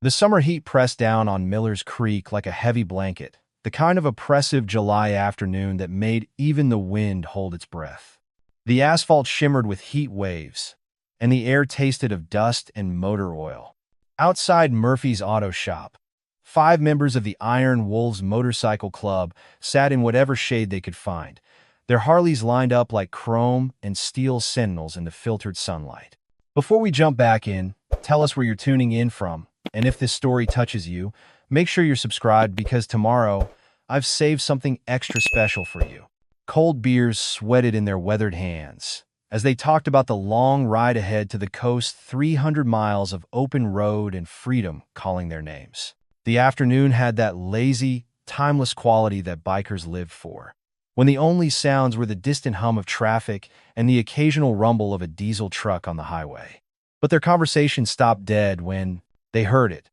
The summer heat pressed down on Miller's Creek like a heavy blanket, the kind of oppressive July afternoon that made even the wind hold its breath. The asphalt shimmered with heat waves, and the air tasted of dust and motor oil. Outside Murphy's auto shop, 5 members of the Iron Wolves Motorcycle Club sat in whatever shade they could find, their Harleys lined up like chrome and steel sentinels in the filtered sunlight. Before we jump back in, tell us where you're tuning in from, and if this story touches you, make sure you're subscribed because tomorrow, I've saved something extra special for you. Cold beers sweated in their weathered hands as they talked about the long ride ahead to the coast, 300 miles of open road and freedom calling their names. The afternoon had that lazy, timeless quality that bikers live for, when the only sounds were the distant hum of traffic and the occasional rumble of a diesel truck on the highway. But their conversation stopped dead when they heard it,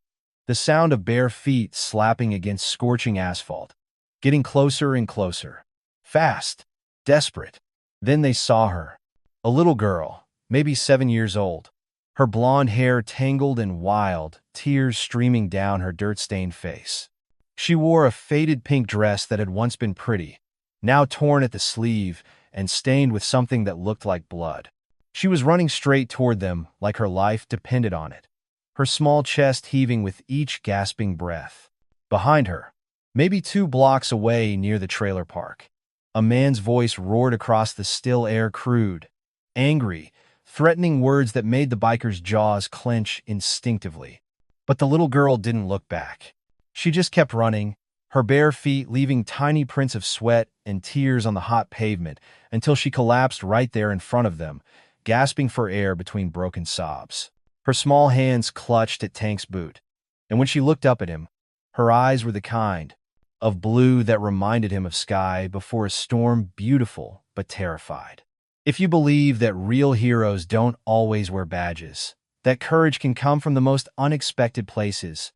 the sound of bare feet slapping against scorching asphalt, getting closer and closer. Fast, desperate. Then they saw her. A little girl, maybe 7 years old. Her blonde hair tangled and wild, tears streaming down her dirt-stained face. She wore a faded pink dress that had once been pretty, now torn at the sleeve and stained with something that looked like blood. She was running straight toward them like her life depended on it, her small chest heaving with each gasping breath. Behind her, maybe 2 blocks away near the trailer park, a man's voice roared across the still air, crude, angry, threatening words that made the biker's jaws clench instinctively. But the little girl didn't look back. She just kept running, her bare feet leaving tiny prints of sweat and tears on the hot pavement until she collapsed right there in front of them, gasping for air between broken sobs. Her small hands clutched at Tank's boot, and when she looked up at him, her eyes were the kind of blue that reminded him of sky before a storm, beautiful but terrified. If you believe that real heroes don't always wear badges, that courage can come from the most unexpected places,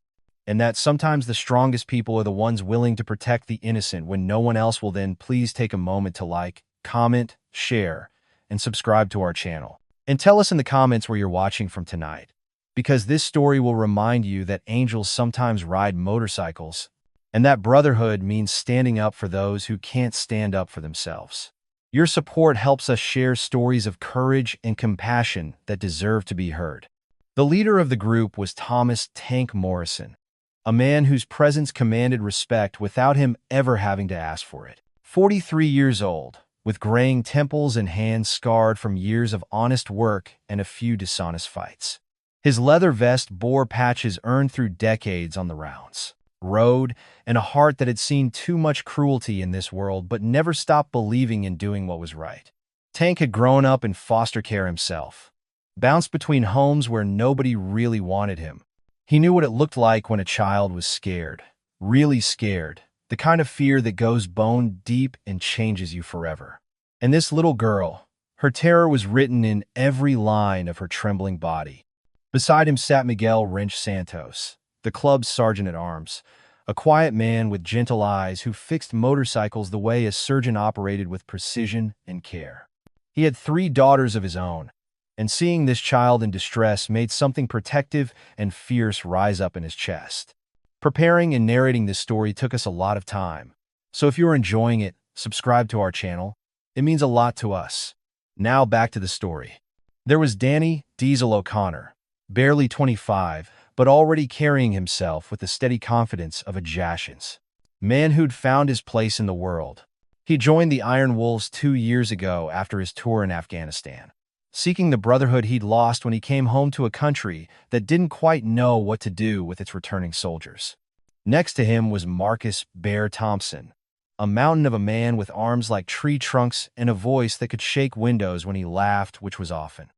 and that sometimes the strongest people are the ones willing to protect the innocent when no one else will, then please take a moment to like, comment, share, and subscribe to our channel. And tell us in the comments where you're watching from tonight, because this story will remind you that angels sometimes ride motorcycles, and that brotherhood means standing up for those who can't stand up for themselves. Your support helps us share stories of courage and compassion that deserve to be heard. The leader of the group was Thomas "Tank" Morrison, a man whose presence commanded respect without him ever having to ask for it. 43 years old, with graying temples and hands scarred from years of honest work and a few dishonest fights. His leather vest bore patches earned through decades on the road, and a heart that had seen too much cruelty in this world but never stopped believing in doing what was right. Tank had grown up in foster care himself, bounced between homes where nobody really wanted him. He knew what it looked like when a child was scared, really scared, the kind of fear that goes bone deep and changes you forever. And this little girl, her terror was written in every line of her trembling body. Beside him sat Miguel Wrench Santos, the club's sergeant-at-arms, a quiet man with gentle eyes who fixed motorcycles the way a surgeon operated with precision and care. He had 3 daughters of his own, and seeing this child in distress made something protective and fierce rise up in his chest. Preparing and narrating this story took us a lot of time, so if you're enjoying it, subscribe to our channel. It means a lot to us. Now back to the story. There was Danny Diesel O'Connor, barely 25, but already carrying himself with the steady confidence of a Jashin's man who'd found his place in the world. He joined the Iron Wolves 2 years ago after his tour in Afghanistan, seeking the brotherhood he'd lost when he came home to a country that didn't quite know what to do with its returning soldiers. Next to him was Marcus "Bear" Thompson, a mountain of a man with arms like tree trunks and a voice that could shake windows when he laughed, which was often.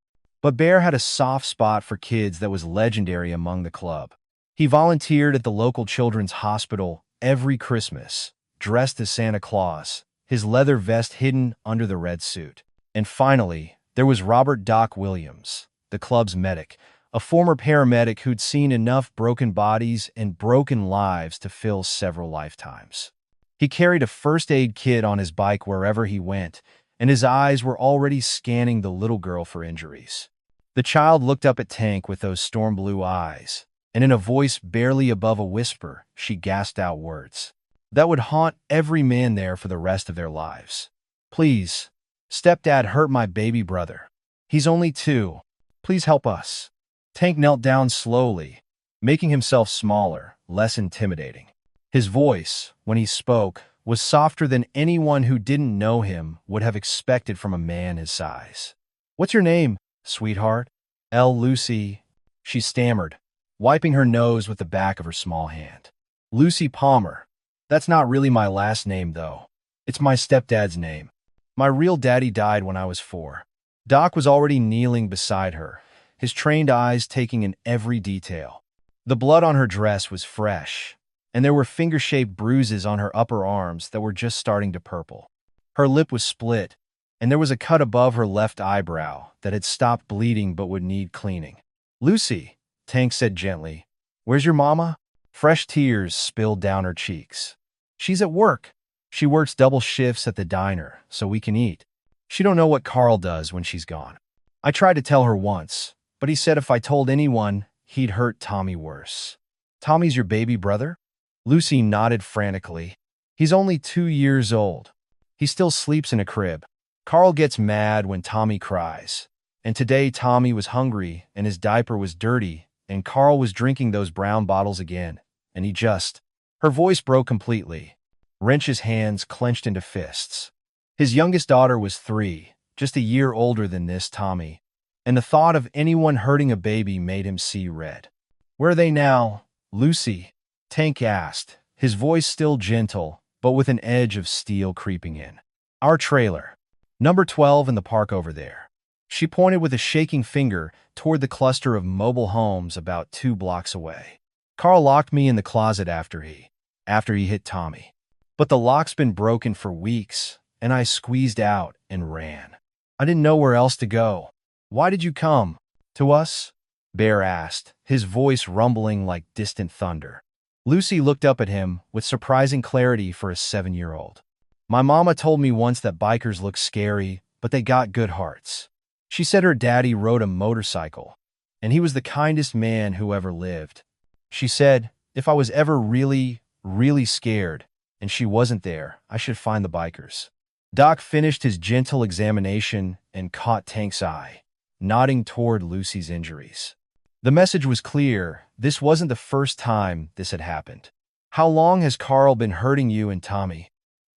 But Bear had a soft spot for kids that was legendary among the club. He volunteered at the local children's hospital every Christmas, dressed as Santa Claus, his leather vest hidden under the red suit. And finally, there was Robert "Doc" Williams, the club's medic, a former paramedic who'd seen enough broken bodies and broken lives to fill several lifetimes. He carried a first aid kit on his bike wherever he went, and his eyes were already scanning the little girl for injuries. The child looked up at Tank with those storm blue eyes, and in a voice barely above a whisper, she gasped out words that would haunt every man there for the rest of their lives. Please, Stepdad hurt my baby brother. He's only 2. Please help us. Tank knelt down slowly, making himself smaller, less intimidating. His voice, when he spoke, was softer than anyone who didn't know him would have expected from a man his size. What's your name, sweetheart? Lucy, she stammered, wiping her nose with the back of her small hand. Lucy Palmer. That's not really my last name, though. It's my stepdad's name. My real daddy died when I was 4. Doc was already kneeling beside her, his trained eyes taking in every detail. The blood on her dress was fresh, and there were finger-shaped bruises on her upper arms that were just starting to purple. Her lip was split, and there was a cut above her left eyebrow that had stopped bleeding but would need cleaning. Lucy, Tank said gently, where's your mama? Fresh tears spilled down her cheeks. She's at work. She works double shifts at the diner, so we can eat. She don't know what Carl does when she's gone. I tried to tell her once, but he said if I told anyone, he'd hurt Tommy worse. Tommy's your baby brother? Lucy nodded frantically. He's only 2 years old. He still sleeps in a crib. Carl gets mad when Tommy cries. And today Tommy was hungry and his diaper was dirty and Carl was drinking those brown bottles again. And he just... Her voice broke completely. Wrench's hands clenched into fists. His youngest daughter was 3, just a year older than this Tommy. And the thought of anyone hurting a baby made him see red. Where are they now, Lucy? Tank asked, his voice still gentle, but with an edge of steel creeping in. Our trailer. Number 12 in the park over there. She pointed with a shaking finger toward the cluster of mobile homes about 2 blocks away. Carl locked me in the closet after he hit Tommy. But the lock's been broken for weeks, and I squeezed out and ran. I didn't know where else to go. Why did you come? To us? Bear asked, his voice rumbling like distant thunder. Lucy looked up at him with surprising clarity for a 7-year-old. My mama told me once that bikers look scary, but they got good hearts. She said her daddy rode a motorcycle, and he was the kindest man who ever lived. She said, if I was ever really, really scared, and she wasn't there, I should find the bikers. Doc finished his gentle examination and caught Tank's eye, nodding toward Lucy's injuries. The message was clear. This wasn't the first time this had happened. How long has Carl been hurting you and Tommy?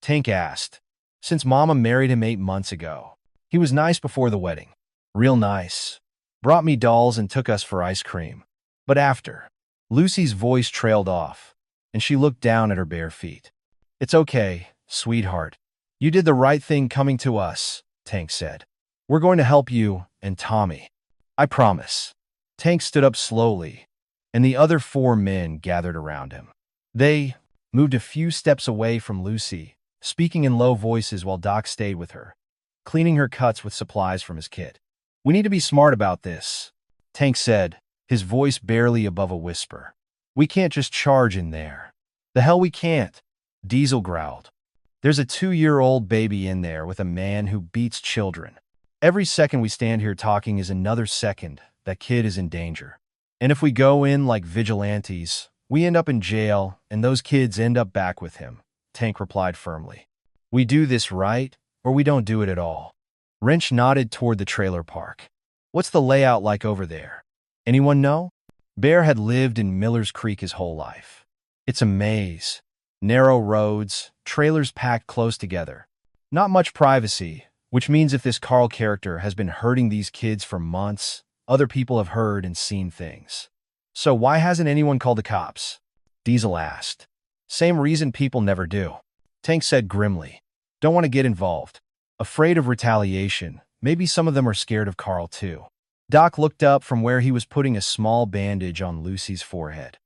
Tank asked. Since Mama married him 8 months ago. He was nice before the wedding. Real nice. Brought me dolls and took us for ice cream. But after, Lucy's voice trailed off, and she looked down at her bare feet. It's okay, sweetheart. You did the right thing coming to us, Tank said. We're going to help you and Tommy. I promise. Tank stood up slowly, and the other 4 men gathered around him. They moved a few steps away from Lucy, speaking in low voices while Doc stayed with her, cleaning her cuts with supplies from his kit. We need to be smart about this, Tank said, his voice barely above a whisper. We can't just charge in there. The hell we can't, Diesel growled. There's a 2-year-old baby in there with a man who beats children. Every second we stand here talking is another second that kid is in danger. And if we go in like vigilantes, we end up in jail and those kids end up back with him, Tank replied firmly. We do this right, or we don't do it at all. Wrench nodded toward the trailer park. What's the layout like over there? Anyone know? Bear had lived in Miller's Creek his whole life. It's a maze. Narrow roads, trailers packed close together. Not much privacy, which means if this Carl character has been hurting these kids for months, other people have heard and seen things. So why hasn't anyone called the cops? Diesel asked. Same reason people never do. Tank said grimly. Don't want to get involved. Afraid of retaliation. Maybe some of them are scared of Carl too. Doc looked up from where he was putting a small bandage on Lucy's forehead.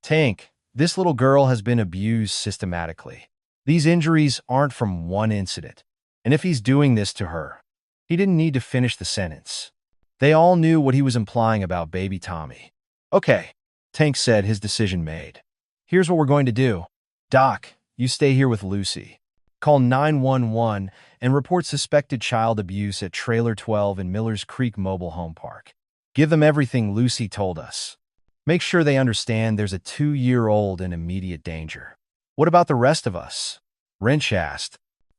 Tank, this little girl has been abused systematically. These injuries aren't from one incident. And if he's doing this to her, he didn't need to finish the sentence. They all knew what he was implying about baby Tommy. Okay, Tank said, his decision made. Here's what we're going to do. Doc, you stay here with Lucy. Call 911 and report suspected child abuse at Trailer 12 in Miller's Creek Mobile Home Park. Give them everything Lucy told us. Make sure they understand there's a 2-year-old in immediate danger. What about the rest of us? Wrench asked.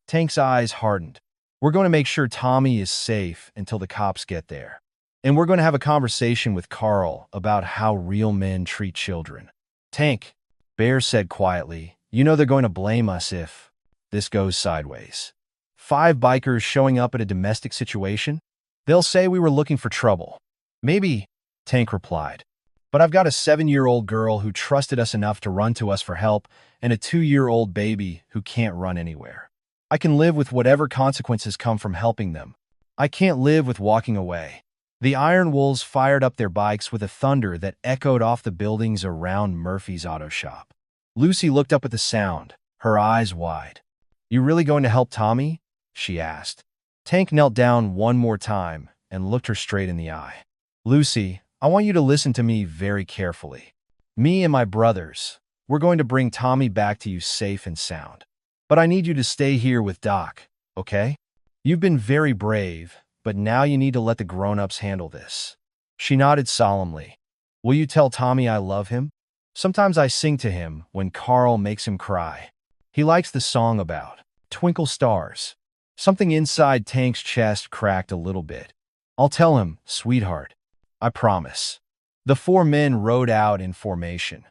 Tank's eyes hardened. We're going to make sure Tommy is safe until the cops get there. And we're going to have a conversation with Carl about how real men treat children. Tank, Bear said quietly, you know they're going to blame us if this goes sideways. 5 bikers showing up at a domestic situation? They'll say we were looking for trouble. Maybe, Tank replied. But I've got a 7-year-old girl who trusted us enough to run to us for help and a 2-year-old baby who can't run anywhere. I can live with whatever consequences come from helping them. I can't live with walking away. The Iron Wolves fired up their bikes with a thunder that echoed off the buildings around Murphy's auto shop. Lucy looked up at the sound, her eyes wide. You really going to help Tommy? She asked. Tank knelt down one more time and looked her straight in the eye. Lucy, I want you to listen to me very carefully. Me and my brothers, we're going to bring Tommy back to you safe and sound. But I need you to stay here with Doc, okay? You've been very brave, but now you need to let the grown-ups handle this. She nodded solemnly. Will you tell Tommy I love him? Sometimes I sing to him when Carl makes him cry. He likes the song about twinkle stars. Something inside Tank's chest cracked a little bit. I'll tell him, sweetheart. I promise. The 4 men rode out in formation.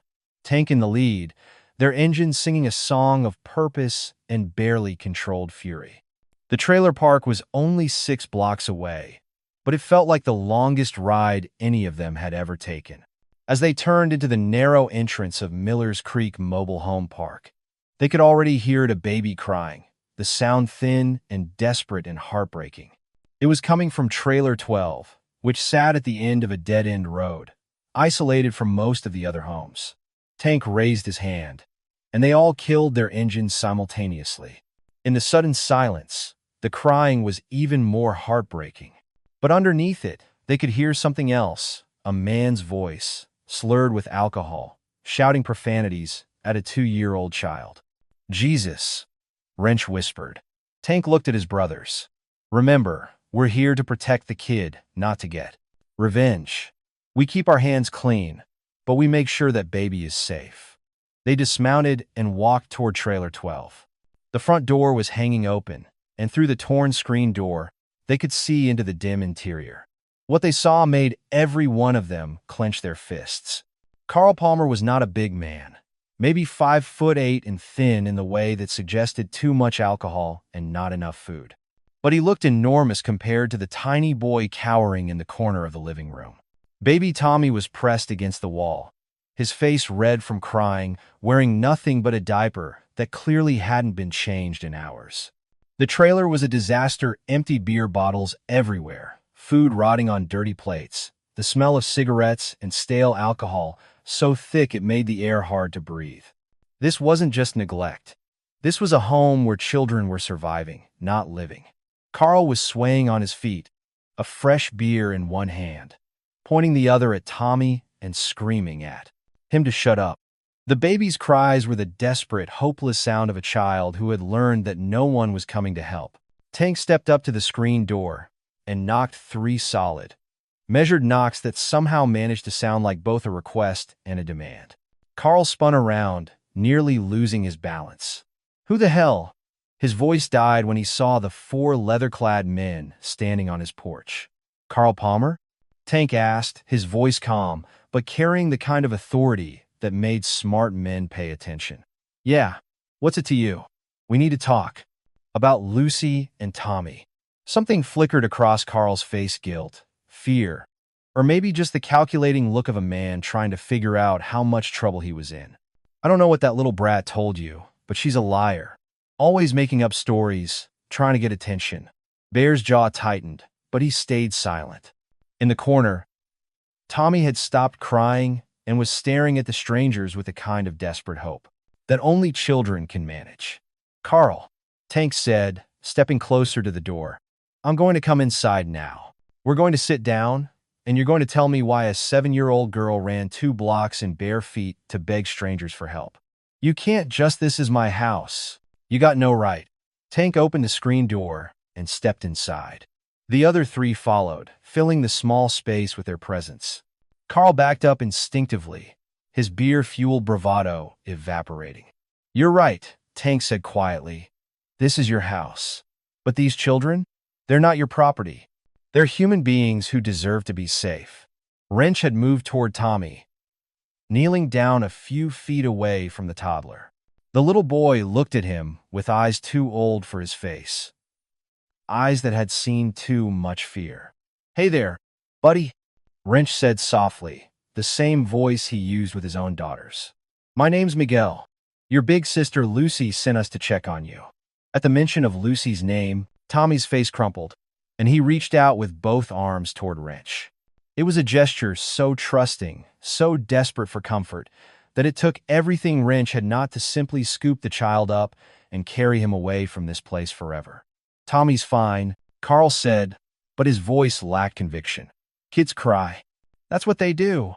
Tank in the lead, their engines singing a song of purpose and barely controlled fury. The trailer park was only 6 blocks away, but it felt like the longest ride any of them had ever taken. As they turned into the narrow entrance of Miller's Creek Mobile Home Park, they could already hear a baby crying, the sound thin and desperate and heartbreaking. It was coming from Trailer 12, which sat at the end of a dead-end road, isolated from most of the other homes. Tank raised his hand, and they all killed their engines simultaneously. In the sudden silence, the crying was even more heartbreaking. But underneath it, they could hear something else, a man's voice, slurred with alcohol, shouting profanities at a 2-year-old child. Jesus, Wrench whispered. Tank looked at his brothers. Remember, we're here to protect the kid, not to get revenge. We keep our hands clean, but we make sure that baby is safe. They dismounted and walked toward Trailer 12. The front door was hanging open, and through the torn screen door, they could see into the dim interior. What they saw made every one of them clench their fists. Carl Palmer was not a big man, maybe 5'8" and thin in the way that suggested too much alcohol and not enough food. But he looked enormous compared to the tiny boy cowering in the corner of the living room. Baby Tommy was pressed against the wall, his face red from crying, wearing nothing but a diaper that clearly hadn't been changed in hours. The trailer was a disaster, empty beer bottles everywhere, food rotting on dirty plates, the smell of cigarettes and stale alcohol so thick it made the air hard to breathe. This wasn't just neglect. This was a home where children were surviving, not living. Carl was swaying on his feet, a fresh beer in one hand, pointing the other at Tommy and screaming at him to shut up. The baby's cries were the desperate, hopeless sound of a child who had learned that no one was coming to help. Tank stepped up to the screen door and knocked 3 solid, measured knocks that somehow managed to sound like both a request and a demand. Carl spun around, nearly losing his balance. Who the hell? His voice died when he saw the 4 leather-clad men standing on his porch. Carl Palmer? Tank asked, his voice calm, but carrying the kind of authority that made smart men pay attention. Yeah, what's it to you? We need to talk. About Lucy and Tommy. Something flickered across Carl's face, guilt, fear, or maybe just the calculating look of a man trying to figure out how much trouble he was in. I don't know what that little brat told you, but she's a liar. Always making up stories, trying to get attention. Bear's jaw tightened, but he stayed silent. In the corner, Tommy had stopped crying and was staring at the strangers with a kind of desperate hope that only children can manage. Carl, Tank said, stepping closer to the door, I'm going to come inside now. We're going to sit down, and you're going to tell me why a 7-year-old girl ran 2 blocks in bare feet to beg strangers for help. You can't just, this is my house. You got no right. Tank opened the screen door and stepped inside. The other 3 followed, filling the small space with their presence. Carl backed up instinctively, his beer-fueled bravado evaporating. You're right, Tank said quietly. This is your house. But these children? They're not your property. They're human beings who deserve to be safe. Wrench had moved toward Tommy, kneeling down a few feet away from the toddler. The little boy looked at him with eyes too old for his face, eyes that had seen too much fear. Hey there, buddy, Wrench said softly, the same voice he used with his own daughters. My name's Miguel. Your big sister Lucy sent us to check on you. At the mention of Lucy's name, Tommy's face crumpled, and he reached out with both arms toward Wrench. It was a gesture so trusting, so desperate for comfort, that it took everything Wrench had not to simply scoop the child up and carry him away from this place forever. Tommy's fine, Carl said, but his voice lacked conviction. Kids cry. That's what they do.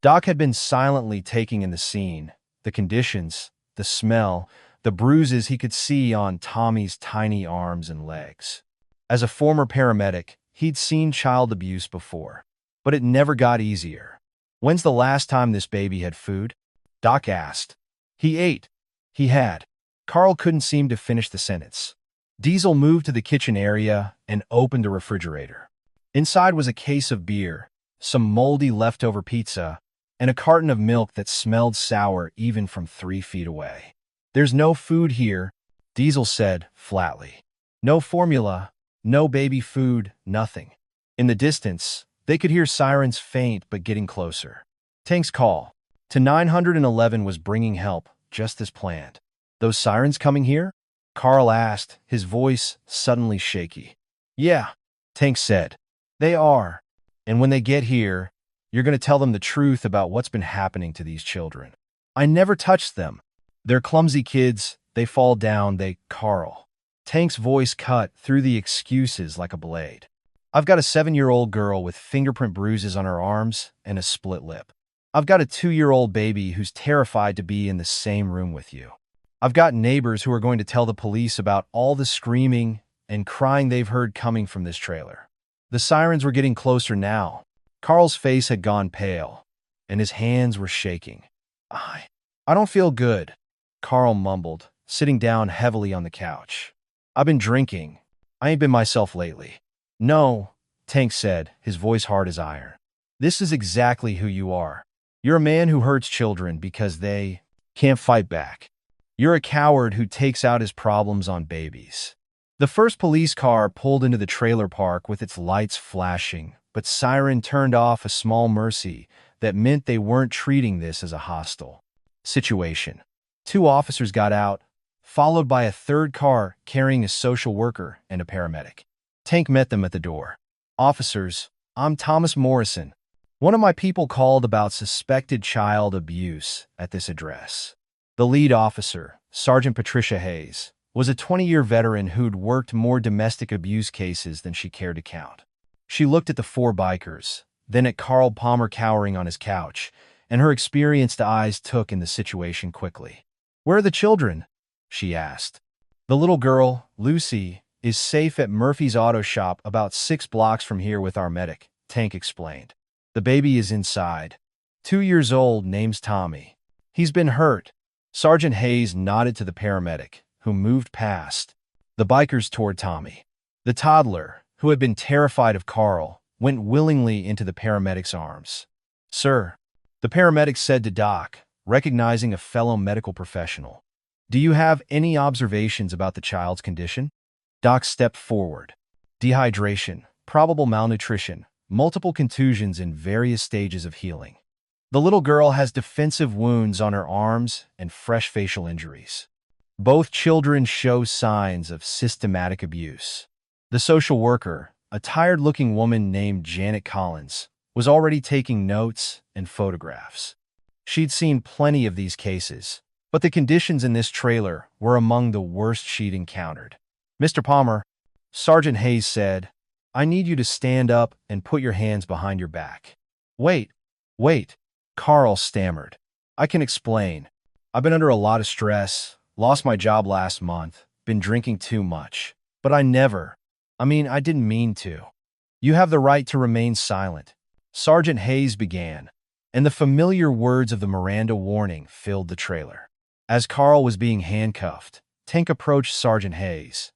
Doc had been silently taking in the scene, the conditions, the smell, the bruises he could see on Tommy's tiny arms and legs. As a former paramedic, he'd seen child abuse before, but it never got easier. When's the last time this baby had food? Doc asked. He ate. He had. Carl couldn't seem to finish the sentence. Diesel moved to the kitchen area and opened a refrigerator. Inside was a case of beer, some moldy leftover pizza, and a carton of milk that smelled sour even from 3 feet away. There's no food here, Diesel said flatly. No formula, no baby food, nothing. In the distance, they could hear sirens faint but getting closer. Tank's call to 911 was bringing help, just as planned. Those sirens coming here? Carl asked, his voice suddenly shaky. Yeah, Tank said. They are. And when they get here, you're going to tell them the truth about what's been happening to these children. I never touched them. They're clumsy kids. They fall down. Carl. Tank's voice cut through the excuses like a blade. I've got a 7-year-old girl with fingerprint bruises on her arms and a split lip. I've got a 2-year-old baby who's terrified to be in the same room with you. I've got neighbors who are going to tell the police about all the screaming and crying they've heard coming from this trailer. The sirens were getting closer now. Carl's face had gone pale, and his hands were shaking. I don't feel good, Carl mumbled, sitting down heavily on the couch. I've been drinking. I ain't been myself lately. No, Tank said, his voice hard as iron. This is exactly who you are. You're a man who hurts children because they can't fight back. You're a coward who takes out his problems on babies. The first police car pulled into the trailer park with its lights flashing, but siren turned off a small mercy that meant they weren't treating this as a hostile situation. 2 officers got out, followed by a third car carrying a social worker and a paramedic. Tank met them at the door. Officers, I'm Thomas Morrison. One of my people called about suspected child abuse at this address. The lead officer, Sergeant Patricia Hayes, was a 20-year veteran who'd worked more domestic abuse cases than she cared to count. She looked at the 4 bikers, then at Carl Palmer cowering on his couch, and her experienced eyes took in the situation quickly. Where are the children? She asked. The little girl, Lucy, is safe at Murphy's auto shop about 6 blocks from here with our medic, Tank explained. The baby is inside. 2 years old, name's Tommy. He's been hurt. Sergeant Hayes nodded to the paramedic, who moved past the bikers toward Tommy. The toddler, who had been terrified of Carl, went willingly into the paramedic's arms. Sir, the paramedic said to Doc, recognizing a fellow medical professional. Do you have any observations about the child's condition? Doc stepped forward. Dehydration, probable malnutrition, multiple contusions in various stages of healing. The little girl has defensive wounds on her arms and fresh facial injuries. Both children show signs of systematic abuse. The social worker, a tired-looking woman named Janet Collins, was already taking notes and photographs. She'd seen plenty of these cases, but the conditions in this trailer were among the worst she'd encountered. Mr. Palmer, Sergeant Hayes said, I need you to stand up and put your hands behind your back. Wait, Carl stammered. I can explain. I've been under a lot of stress, lost my job last month, been drinking too much. But I didn't mean to. You have the right to remain silent. Sergeant Hayes began, and the familiar words of the Miranda warning filled the trailer. As Carl was being handcuffed, Tank approached Sergeant Hayes.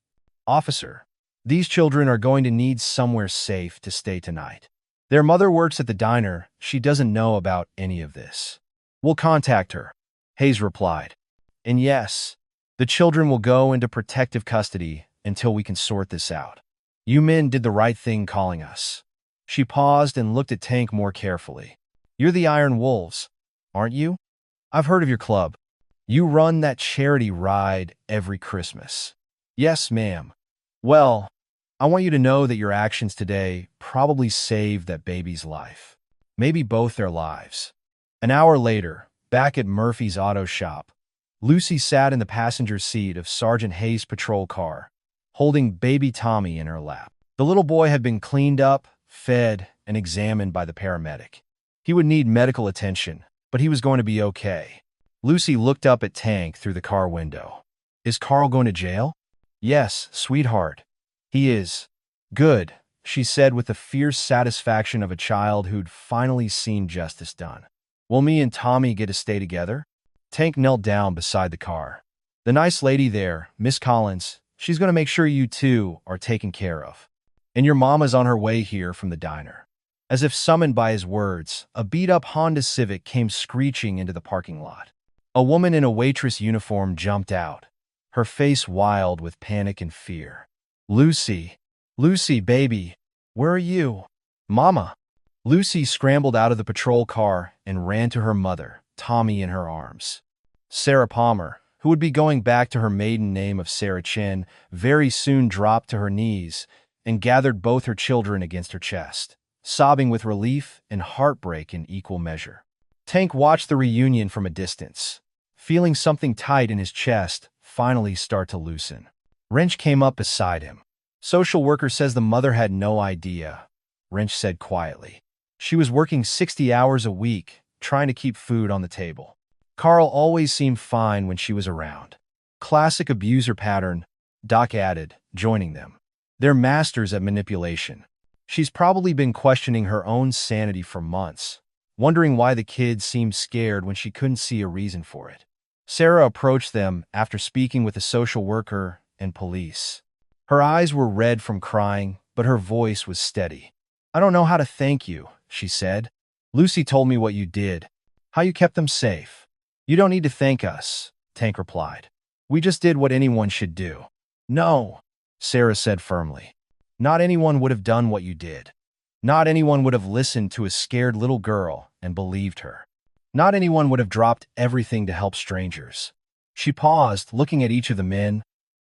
"Officer, these children are going to need somewhere safe to stay tonight. Their mother works at the diner. She doesn't know about any of this." "We'll contact her," Hayes replied. "And yes, the children will go into protective custody until we can sort this out. You men did the right thing calling us." She paused and looked at Tank more carefully. "You're the Iron Wolves, aren't you? I've heard of your club. You run that charity ride every Christmas." "Yes, ma'am." "Well, I want you to know that your actions today probably saved that baby's life. Maybe both their lives." An hour later, back at Murphy's auto shop, Lucy sat in the passenger seat of Sergeant Hayes' patrol car, holding baby Tommy in her lap. The little boy had been cleaned up, fed, and examined by the paramedic. He would need medical attention, but he was going to be okay. Lucy looked up at Tank through the car window. "Is Carl going to jail?" "Yes, sweetheart. He is." "Good," she said with the fierce satisfaction of a child who'd finally seen justice done. "Will me and Tommy get to stay together?" Tank knelt down beside the car. "The nice lady there, Miss Collins, she's going to make sure you two are taken care of. And your mama's on her way here from the diner." As if summoned by his words, a beat-up Honda Civic came screeching into the parking lot. A woman in a waitress uniform jumped out, her face wild with panic and fear. "Lucy! Lucy, baby! Where are you?" "Mama!" Lucy scrambled out of the patrol car and ran to her mother, Tommy in her arms. Sarah Palmer, who would be going back to her maiden name of Sarah Chin, very soon dropped to her knees and gathered both her children against her chest, sobbing with relief and heartbreak in equal measure. Tank watched the reunion from a distance, feeling something tight in his chest finally start to loosen. Wrench came up beside him. "Social worker says the mother had no idea," Wrench said quietly. "She was working 60 hours a week, trying to keep food on the table. Carl always seemed fine when she was around." "Classic abuser pattern," Doc added, joining them. "They're masters at manipulation. She's probably been questioning her own sanity for months, wondering why the kid seemed scared when she couldn't see a reason for it." Sarah approached them after speaking with a social worker and police. Her eyes were red from crying, but her voice was steady. "I don't know how to thank you," she said. "Lucy told me what you did, how you kept them safe." "You don't need to thank us," Tank replied. "We just did what anyone should do." "No," Sarah said firmly. "Not anyone would have done what you did. Not anyone would have listened to a scared little girl and believed her. Not anyone would have dropped everything to help strangers." She paused, looking at each of the men.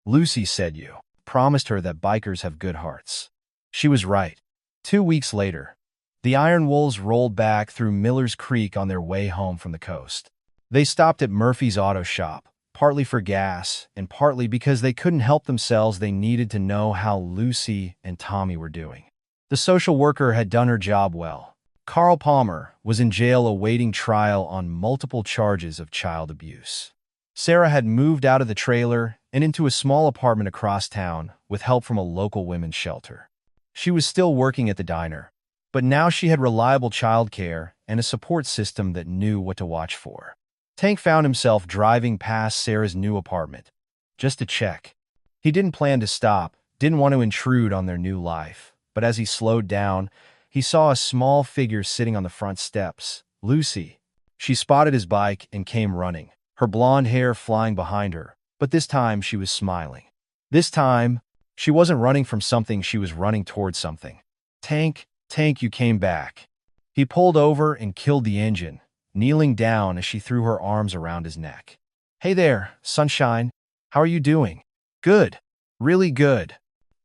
"Lucy said you promised her that bikers have good hearts." She was right. 2 weeks later, the Iron Wolves rolled back through Miller's Creek on their way home from the coast. They stopped at Murphy's auto shop, partly for gas and partly because they couldn't help themselves. They needed to know how Lucy and Tommy were doing. The social worker had done her job well. Carl Palmer was in jail awaiting trial on multiple charges of child abuse. Sarah had moved out of the trailer and into a small apartment across town with help from a local women's shelter. She was still working at the diner, but now she had reliable childcare and a support system that knew what to watch for. Tank found himself driving past Sarah's new apartment, just to check. He didn't plan to stop, didn't want to intrude on their new life, but as he slowed down, he saw a small figure sitting on the front steps. Lucy. She spotted his bike and came running, her blonde hair flying behind her, but this time she was smiling. This time, she wasn't running from something, she was running towards something. Tank, you came back." He pulled over and killed the engine, kneeling down as she threw her arms around his neck. "Hey there, sunshine. How are you doing?" "Good. Really good.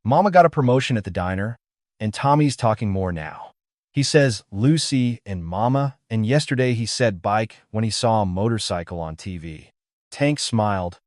Mama got a promotion at the diner, and Tommy's talking more now. He says Lucy and Mama, and yesterday he said bike when he saw a motorcycle on TV." Tank smiled.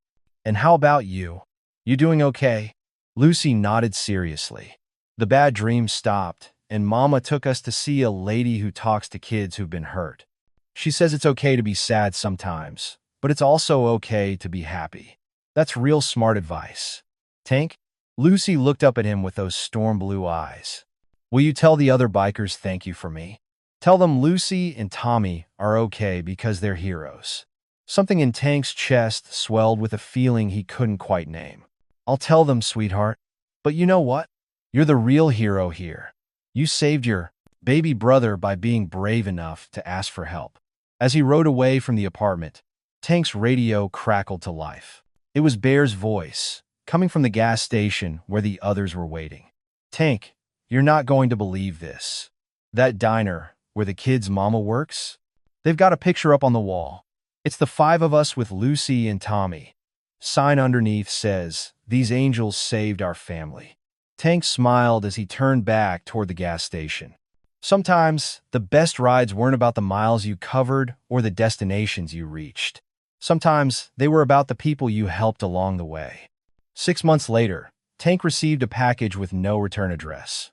"And how about you? You doing okay?" Lucy nodded seriously. "The bad dreams stopped, and Mama took us to see a lady who talks to kids who've been hurt. She says it's okay to be sad sometimes, but it's also okay to be happy. That's real smart advice." "Tank?" Lucy looked up at him with those storm blue eyes. "Will you tell the other bikers thank you for me?" Tell them Lucy and Tommy are okay because they're heroes. Something in Tank's chest swelled with a feeling he couldn't quite name. I'll tell them, sweetheart. But you know what? You're the real hero here. You saved your baby brother by being brave enough to ask for help. As he rode away from the apartment, Tank's radio crackled to life. It was Bear's voice, coming from the gas station where the others were waiting. Tank, you're not going to believe this. That diner, where the kid's mama works? They've got a picture up on the wall. It's the 5 of us with Lucy and Tommy. Sign underneath says, "These angels saved our family." Tank smiled as he turned back toward the gas station. Sometimes, the best rides weren't about the miles you covered or the destinations you reached. Sometimes, they were about the people you helped along the way. 6 months later, Tank received a package with no return address.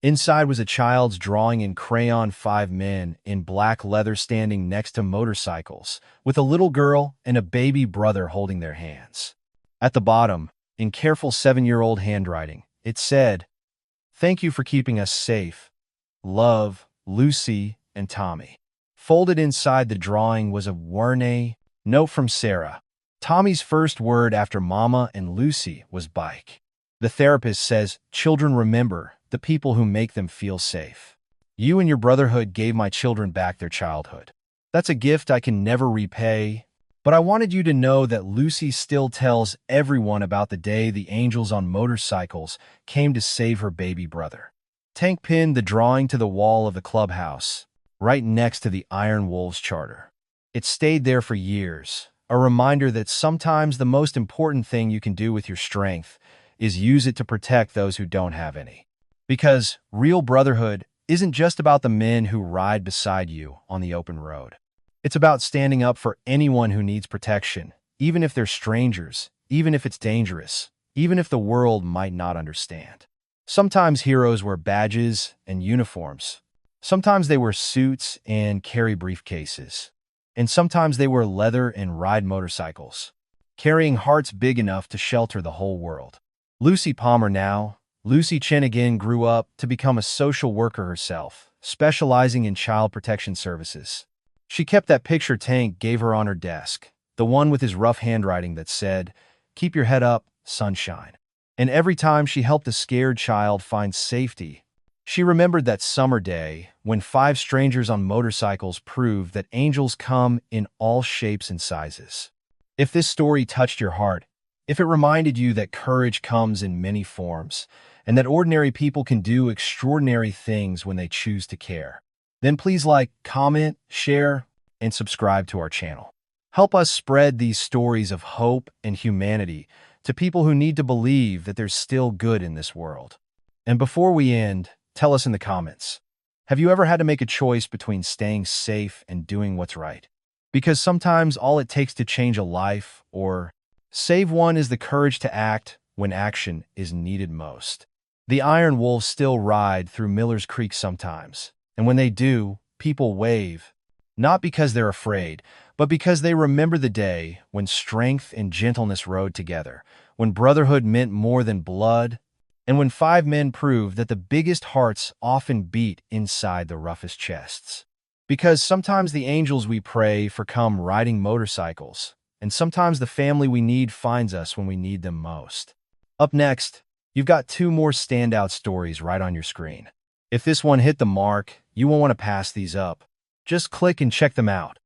Inside was a child's drawing in crayon, 5 men in black leather standing next to motorcycles, with a little girl and a baby brother holding their hands. At the bottom, in careful 7-year-old handwriting, it said, "Thank you for keeping us safe. Love, Lucy and Tommy." Folded inside the drawing was a warning note from Sarah. Tommy's first word after Mama and Lucy was bike. The therapist says, "Children remember the people who make them feel safe. You and your brotherhood gave my children back their childhood. That's a gift I can never repay, but I wanted you to know that Lucy still tells everyone about the day the angels on motorcycles came to save her baby brother." Tank pinned the drawing to the wall of the clubhouse, right next to the Iron Wolves charter. It stayed there for years, a reminder that sometimes the most important thing you can do with your strength is use it to protect those who don't have any. Because real brotherhood isn't just about the men who ride beside you on the open road. It's about standing up for anyone who needs protection, even if they're strangers, even if it's dangerous, even if the world might not understand. Sometimes heroes wear badges and uniforms. Sometimes they wear suits and carry briefcases. And sometimes they wear leather and ride motorcycles, carrying hearts big enough to shelter the whole world. Lucy Palmer now. Lucy Chen again grew up to become a social worker herself, specializing in child protection services. She kept that picture Tank gave her on her desk, the one with his rough handwriting that said, "Keep your head up, sunshine." And every time she helped a scared child find safety, she remembered that summer day when 5 strangers on motorcycles proved that angels come in all shapes and sizes. If this story touched your heart, if it reminded you that courage comes in many forms, and that ordinary people can do extraordinary things when they choose to care, then please like, comment, share, and subscribe to our channel. Help us spread these stories of hope and humanity to people who need to believe that there's still good in this world. And before we end, tell us in the comments, have you ever had to make a choice between staying safe and doing what's right? Because sometimes all it takes to change a life or save one is the courage to act when action is needed most. The Iron Wolves still ride through Miller's Creek sometimes, and when they do, people wave, not because they're afraid, but because they remember the day when strength and gentleness rode together, when brotherhood meant more than blood, and when 5 men proved that the biggest hearts often beat inside the roughest chests. Because sometimes the angels we pray for come riding motorcycles, and sometimes the family we need finds us when we need them most. Up next, you've got 2 more standout stories right on your screen. If this one hit the mark, you won't want to pass these up. Just click and check them out.